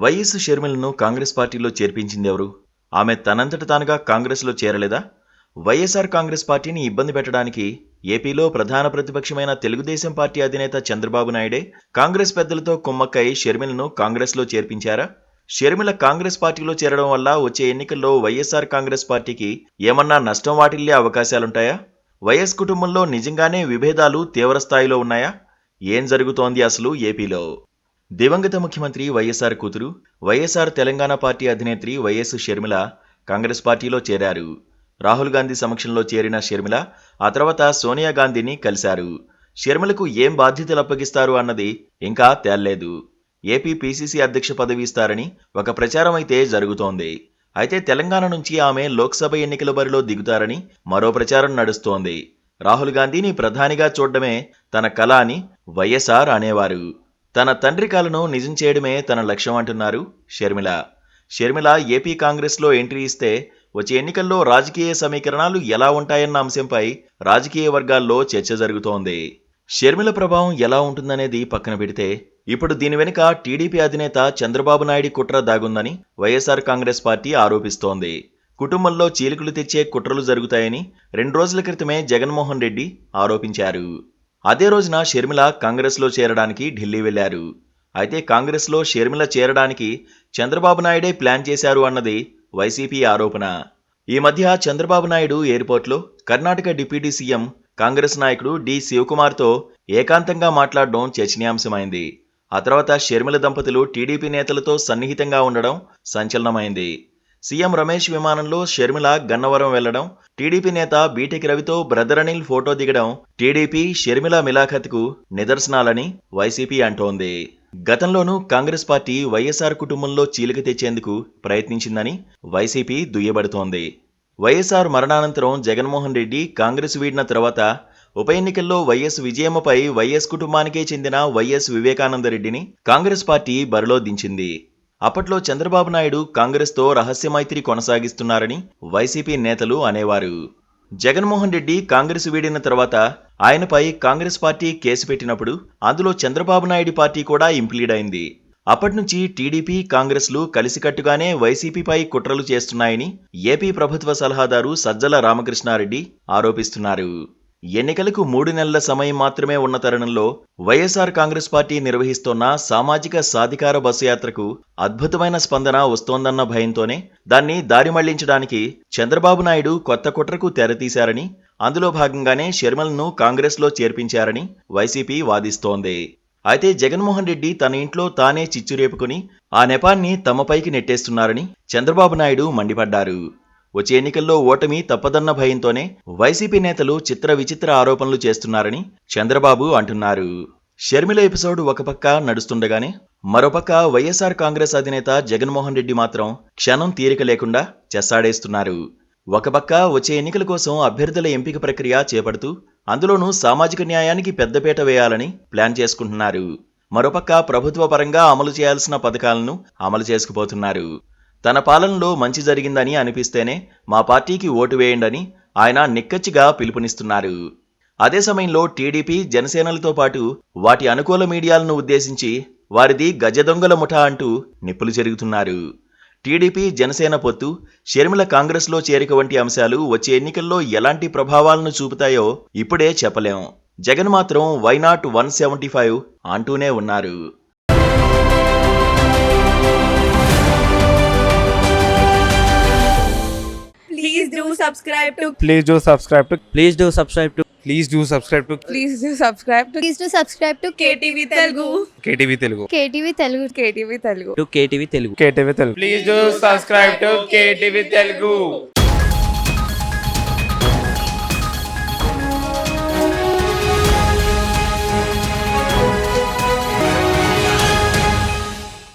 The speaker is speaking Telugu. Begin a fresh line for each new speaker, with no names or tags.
వైఎస్ షర్మిలను కాంగ్రెస్ పార్టీలో చేర్పించిందెవరు? ఆమె తనంతట తానుగా కాంగ్రెస్లో చేరలేదా? వైఎస్ఆర్ కాంగ్రెస్ పార్టీని ఇబ్బంది పెట్టడానికి ఏపీలో ప్రధాన ప్రతిపక్షమైన తెలుగుదేశం పార్టీ అధినేత చంద్రబాబు నాయుడే కాంగ్రెస్ పెద్దలతో కుమ్మక్కై షర్మిలను కాంగ్రెస్లో చేర్పించారా? షర్మిల కాంగ్రెస్ పార్టీలో చేరడం వల్ల వచ్చే ఎన్నికల్లో వైఎస్ఆర్ కాంగ్రెస్ పార్టీకి ఏమన్నా నష్టం వాటిల్లే అవకాశాలుంటాయా? వైఎస్ కుటుంబంలో నిజంగానే విభేదాలు తీవ్రస్థాయిలో ఉన్నాయా? ఏం జరుగుతోంది అసలు ఏపీలో? దివంగత ముఖ్యమంత్రి వైఎస్ఆర్ కూతురు, వైఎస్ఆర్ తెలంగాణ పార్టీ అధినేత్రి వైఎస్ షర్మిల కాంగ్రెస్ పార్టీలో చేరారు. రాహుల్ గాంధీ సమక్షంలో చేరిన షర్మిల ఆ తర్వాత సోనియా గాంధీని కలిశారు. షర్మిలకు ఏం బాధ్యతలు అప్పగిస్తారు అన్నది ఇంకా తేల్లేదు. ఏపీ పీసీసీ అధ్యక్ష పదవి ఇస్తారని ఒక ప్రచారం అయితే జరుగుతోంది. అయితే తెలంగాణ నుంచి ఆమె లోక్సభ ఎన్నికల బరిలో దిగుతారని మరో ప్రచారం నడుస్తోంది. రాహుల్ గాంధీని ప్రధానిగా చూడడమే తన కల అని వైఎస్ఆర్ అనేవారు. తన తండ్రి కలను నిజం చేయడమే తన లక్ష్యం అంటున్నారు షర్మిల. షర్మిల ఏపీ కాంగ్రెస్లో ఎంట్రీ ఇస్తే వచ్చే ఎన్నికల్లో రాజకీయ సమీకరణాలు ఎలా ఉంటాయన్న అంశంపై రాజకీయ వర్గాల్లో చర్చ జరుగుతోంది. షర్మిల ప్రభావం ఎలా ఉంటుందనేది పక్కన పెడితే ఇప్పుడు దీని వెనుక టీడీపీ అధినేత చంద్రబాబు నాయుడు కుట్ర దాగుందని వైఎస్ఆర్ కాంగ్రెస్ పార్టీ ఆరోపిస్తోంది. కుటుంబంలో చీలికలు తెచ్చే కుట్రలు జరుగుతాయని 2 రోజుల క్రితమే జగన్మోహన్ రెడ్డి ఆరోపించారు. అదే రోజున షర్మిల కాంగ్రెస్లో చేరడానికి ఢిల్లీ వెళ్లారు. అయితే కాంగ్రెస్లో షర్మిల చేరడానికి చంద్రబాబు నాయుడే ప్లాన్ చేశారు అన్నది వైసీపీ ఆరోపణ. ఈ మధ్య చంద్రబాబు నాయుడు ఎయిర్పోర్ట్లో కర్ణాటక డిప్యూటీ సీఎం కాంగ్రెస్ నాయకుడు డి శివకుమార్తో ఏకాంతంగా మాట్లాడడం చర్చనీయాంశమైంది. ఆ తర్వాత షర్మిల దంపతులు టీడీపీ నేతలతో సన్నిహితంగా ఉండడం సంచలనమైంది. సీఎం రమేష్ విమానంలో షర్మిల గన్నవరం వెళ్లడం, టీడీపీ నేత బీటెక్ రవితో బ్రదర్ అనిల్ ఫోటో దిగడం టీడీపీ షర్మిల మిలాఖత్కు నిదర్శనాలని వైసీపీ అంటోంది. గతంలోనూ కాంగ్రెస్ పార్టీ వైఎస్ఆర్ కుటుంబంలో చీలిక తెచ్చేందుకు ప్రయత్నించిందని వైసీపీ దుయ్యబడుతోంది. వైఎస్ఆర్ మరణానంతరం జగన్మోహన్ రెడ్డి కాంగ్రెస్ వీడిన తర్వాత ఉప ఎన్నికల్లో వైఎస్ విజయమ్మపై వైఎస్ కుటుంబానికే చెందిన వైఎస్ వివేకానందరెడ్డిని కాంగ్రెస్ పార్టీ బరిలో దించింది. అప్పట్లో చంద్రబాబు నాయుడు కాంగ్రెస్తో రహస్య మైత్రి కొనసాగిస్తున్నారని వైసీపీ నేతలు అనేవారు. జగన్మోహన్ రెడ్డి కాంగ్రెస్ వీడిన తర్వాత ఆయనపై కాంగ్రెస్ పార్టీ కేసు పెట్టినప్పుడు అందులో చంద్రబాబు నాయుడు పార్టీ కూడా ఇంప్లీడ్ అయింది. అప్పటినుంచి టీడీపీ కాంగ్రెస్లు కలిసికట్టుగానే వైసీపీపై కుట్రలు చేస్తున్నాయని ఏపీ ప్రభుత్వ సలహాదారు సజ్జల రామకృష్ణారెడ్డి ఆరోపిస్తున్నారు. ఎన్నికలకు 3 నెలల సమయం మాత్రమే ఉన్న తరుణంలో వైఎస్ఆర్ కాంగ్రెస్ పార్టీ నిర్వహిస్తోన్న సామాజిక సాధికార బస్సు యాత్రకు అద్భుతమైన స్పందన వస్తోందన్న భయంతోనే దాన్ని దారి మళ్లించడానికి చంద్రబాబు నాయుడు కొత్త కుట్రకు తెరతీశారని, అందులో భాగంగానే షర్మిలను కాంగ్రెస్లో చేర్పించారని వైసీపీ వాదిస్తోంది. అయితే జగన్మోహన్ రెడ్డి తన ఇంట్లో తానే చిచ్చురేపుకుని ఆ నెపాన్ని తమపైకి నెట్టేస్తున్నారని చంద్రబాబు నాయుడు మండిపడ్డారు. వచ్చే ఎన్నికల్లో ఓటమి తప్పదన్న భయంతోనే వైసీపీ నేతలు చిత్ర విచిత్ర ఆరోపణలు చేస్తున్నారని చంద్రబాబు అంటున్నారు. షర్మిల ఎపిసోడ్ ఒక పక్క నడుస్తుండగానే మరోపక్క వైఎస్ఆర్ కాంగ్రెస్ అధినేత జగన్మోహన్ రెడ్డి మాత్రం క్షణం తీరిక లేకుండా చెస్సాడేస్తున్నారు. ఒక పక్క వచ్చే ఎన్నికల కోసం అభ్యర్థుల ఎంపిక ప్రక్రియ చేపడుతూ అందులోనూ సామాజిక న్యాయానికి పెద్దపీట వేయాలని ప్లాన్ చేసుకుంటున్నారు. మరోపక్క ప్రభుత్వ పరంగా అమలు చేయాల్సిన పథకాలను అమలు చేసుకుపోతున్నారు. తన పాలనలో మంచి జరిగిందని అనిపిస్తేనే మా పార్టీకి ఓటు వేయండని ఆయన నిక్కచ్చిగా పిలుపునిస్తున్నారు. అదే సమయంలో టీడీపీ జనసేనలతో పాటు వాటి అనుకూల మీడియాలను ఉద్దేశించి వారిది గజదొంగల ముఠా అంటూ నిప్పులు చెరుగుతున్నారు. టీడీపీ జనసేన పొత్తు, షర్మిల కాంగ్రెస్లో చేరిక వంటి అంశాలు వచ్చే ఎన్నికల్లో ఎలాంటి ప్రభావాలను చూపుతాయో ఇప్పుడే చెప్పలేం. జగన్ మాత్రం వై నాట్ 175 అంటూనే ఉన్నారు.
Please do subscribe to
Please do subscribe to
Please do subscribe to
Please do subscribe to
Please do subscribe to
Please do subscribe to
KTV Telugu.
KTV Telugu.
KTV Telugu.
KTV Telugu.
KTV Telugu.
KTV Telugu. Please do subscribe to KTV Telugu.